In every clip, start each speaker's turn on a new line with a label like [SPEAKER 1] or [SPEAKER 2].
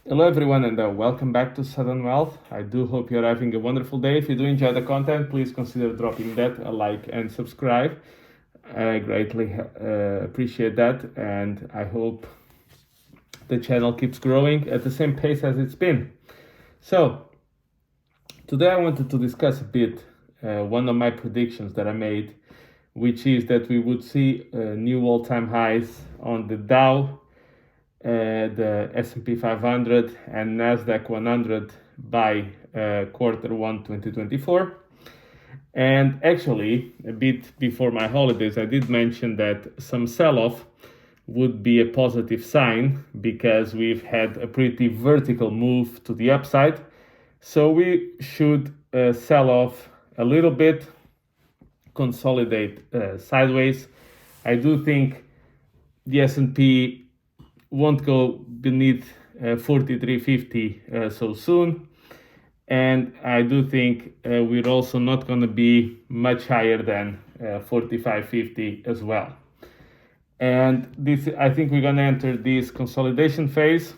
[SPEAKER 1] Hello, everyone, and welcome back to Sudden Wealth. I do hope you're having a wonderful day. If you do enjoy the content, please consider dropping that a like and subscribe. I greatly appreciate that, and I hope the channel keeps growing at the same pace as it's been. So, today I wanted to discuss a bit one of my predictions that I made, which is that we would see new all-time highs on the Dow, the S&P 500 and Nasdaq 100 by quarter one 2024. And actually, a bit before my holidays, I did mention that some sell-off would be a positive sign because we've had a pretty vertical move to the upside. So we should sell off a little bit, consolidate sideways. I do think the S&P won't go beneath 4350 so soon. And I do think we're also not going to be much higher than 4550 as well. And this, I think we're going to enter this consolidation phase.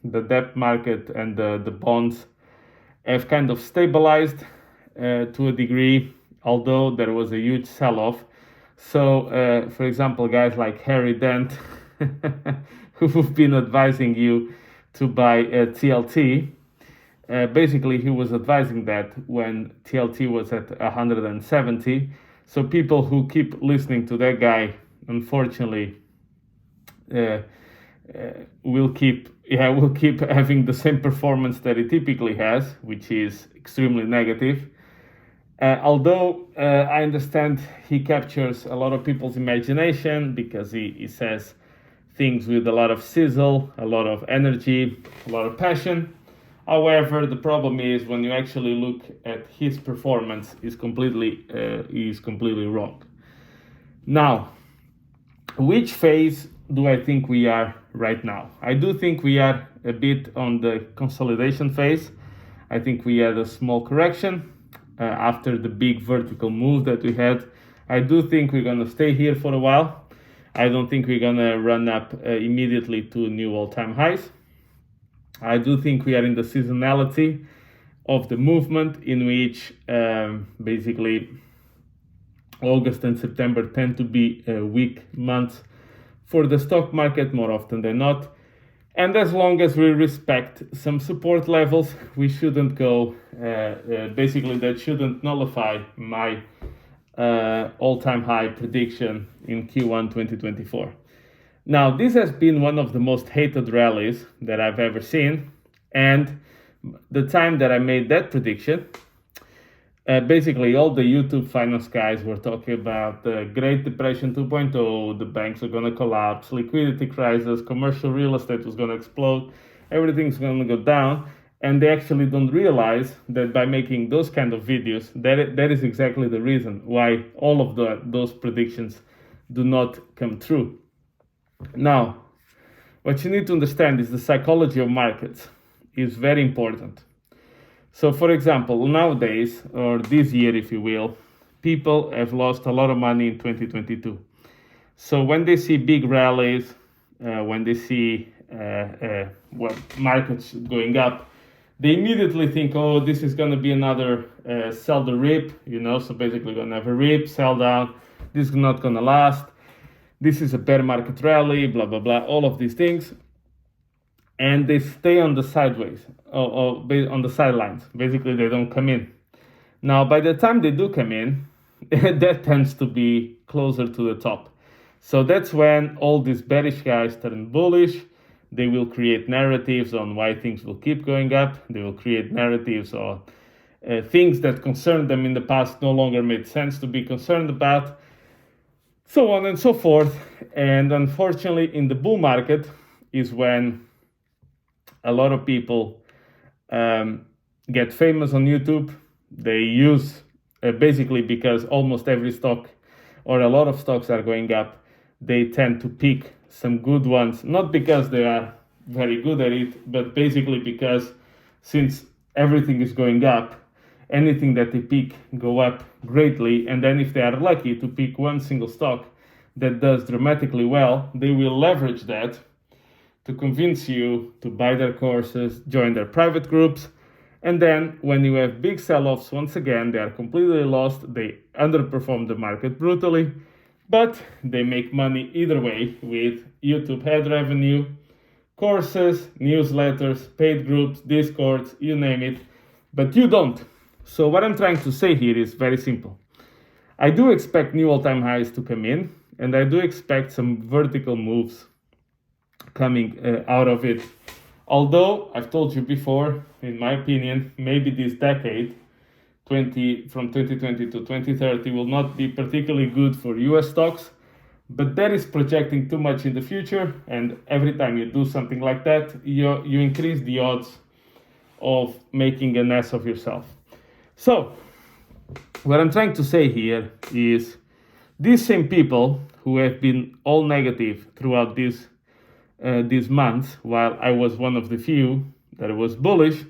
[SPEAKER 1] The debt market and the bonds have kind of stabilized to a degree, although there was a huge sell-off. So, for example, guys like Harry Dent, who've been advising you to buy TLT, basically he was advising that when TLT was at 170. So people who keep listening to that guy, unfortunately, will keep having the same performance that he typically has, which is extremely negative. Although I understand he captures a lot of people's imagination because he says things with a lot of sizzle, a lot of energy, a lot of passion. However, the problem is when you actually look at his performance, is completely wrong. Now, which phase do I think we are right now? I do think we are a bit on the consolidation phase. I think we had a small correction after the big vertical move that we had. I do think we're going to stay here for a while. I don't think we're going to run up immediately to new all-time highs. I do think we are in the seasonality of the movement in which basically August and September tend to be weak months for the stock market more often than not. And as long as we respect some support levels, we shouldn't go, basically that shouldn't nullify my all-time high prediction in Q1 2024. Now, this has been one of the most hated rallies that I've ever seen. And the time that I made that prediction, basically all the YouTube finance guys were talking about the Great Depression 2.0, the banks are going to collapse, liquidity crisis, commercial real estate was going to explode, everything's going to go down. And they actually don't realize that by making those kind of videos, that is exactly the reason why all of those predictions do not come true. Now, what you need to understand is the psychology of markets is very important. So, for example, nowadays, or this year, if you will, people have lost a lot of money in 2022. So when they see big rallies, when they see markets going up, they immediately think, oh, this is going to be another sell the rip, so basically going to have a rip, sell down, this is not going to last, this is a bear market rally, blah, blah, blah, all of these things. And they stay on the sideways, or on the sidelines. Basically, they don't come in. Now, by the time they do come in, that tends to be closer to the top. So that's when all these bearish guys turn bullish. They will create narratives on why things will keep going up. They will create narratives on things that concerned them in the past no longer made sense to be concerned about, so on and so forth. And unfortunately, in the bull market is when a lot of people get famous on YouTube. They use basically because almost every stock or a lot of stocks are going up, they tend to pick some good ones, not because they are very good at it, but basically because since everything is going up, anything that they pick go up greatly. And then if they are lucky to pick one single stock that does dramatically well, they will leverage that to convince you to buy their courses, join their private groups. And then when you have big sell-offs, once again, they are completely lost. They underperform the market brutally, but they make money either way with YouTube ad revenue, courses, newsletters, paid groups, discords, you name it, but you don't. So what I'm trying to say here is very simple. I do expect new all-time highs to come in, and I do expect some vertical moves coming out of it. Although, I've told you before, in my opinion, maybe this decade, from 2020 to 2030, will not be particularly good for US stocks, but that is projecting too much in the future, and every time you do something like that, you increase the odds of making an ass of yourself. So, what I'm trying to say here is these same people who have been all negative throughout these months, while I was one of the few that was bullish,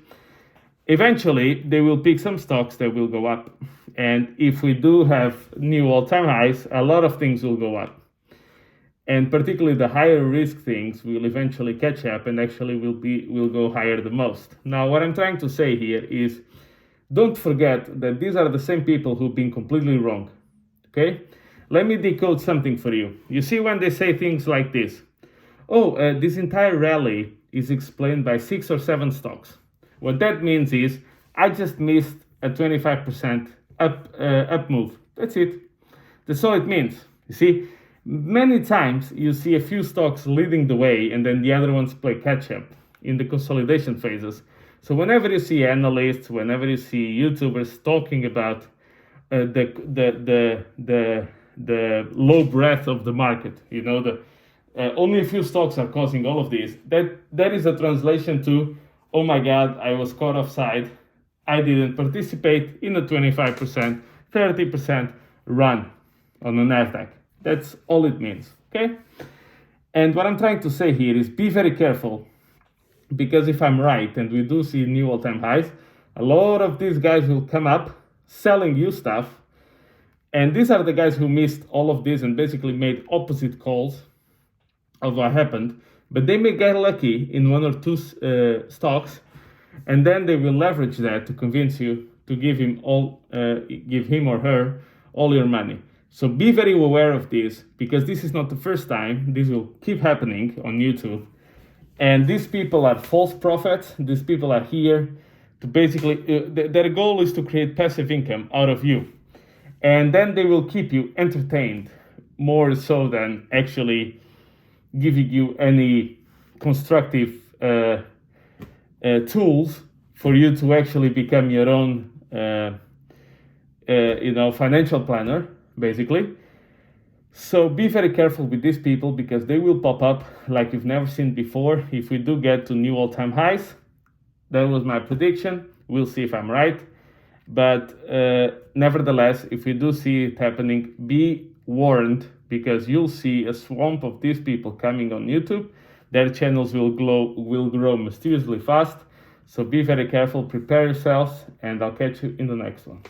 [SPEAKER 1] eventually they will pick some stocks that will go up. And if we do have new all-time highs, a lot of things will go up. And particularly the higher risk things will eventually catch up and actually will go higher the most. Now, what I'm trying to say here is don't forget that these are the same people who've been completely wrong. Okay? Let me decode something for you. You see when they say things like this, this entire rally is explained by 6 or 7 stocks. What that means is I just missed a 25% up move. That's it. That's all it means. You see, many times you see a few stocks leading the way and then the other ones play catch up in the consolidation phases. So whenever you see analysts, whenever you see YouTubers talking about the low breadth of the market, only a few stocks are causing all of this. That is a translation to, oh my God, I was caught offside. I didn't participate in a 25%, 30% run on the Nasdaq. That's all it means, okay? And what I'm trying to say here is be very careful, because if I'm right and we do see new all-time highs, a lot of these guys will come up selling you stuff. And these are the guys who missed all of this and basically made opposite calls of what happened, but they may get lucky in 1 or 2 stocks, and then they will leverage that to convince you to give him or her all your money. So be very aware of this, because this is not the first time. This will keep happening on YouTube, and these people are false prophets. These people are here to basically their goal is to create passive income out of you, and then they will keep you entertained more so than actually giving you any constructive tools for you to actually become your own financial planner, basically. So be very careful with these people, because they will pop up like you've never seen before. If we do get to new all-time highs, that was my prediction. We'll see if I'm right. But nevertheless, if we do see it happening, be warned, because you'll see a swamp of these people coming on YouTube. Their channels will grow mysteriously fast. So be very careful, prepare yourselves, and I'll catch you in the next one.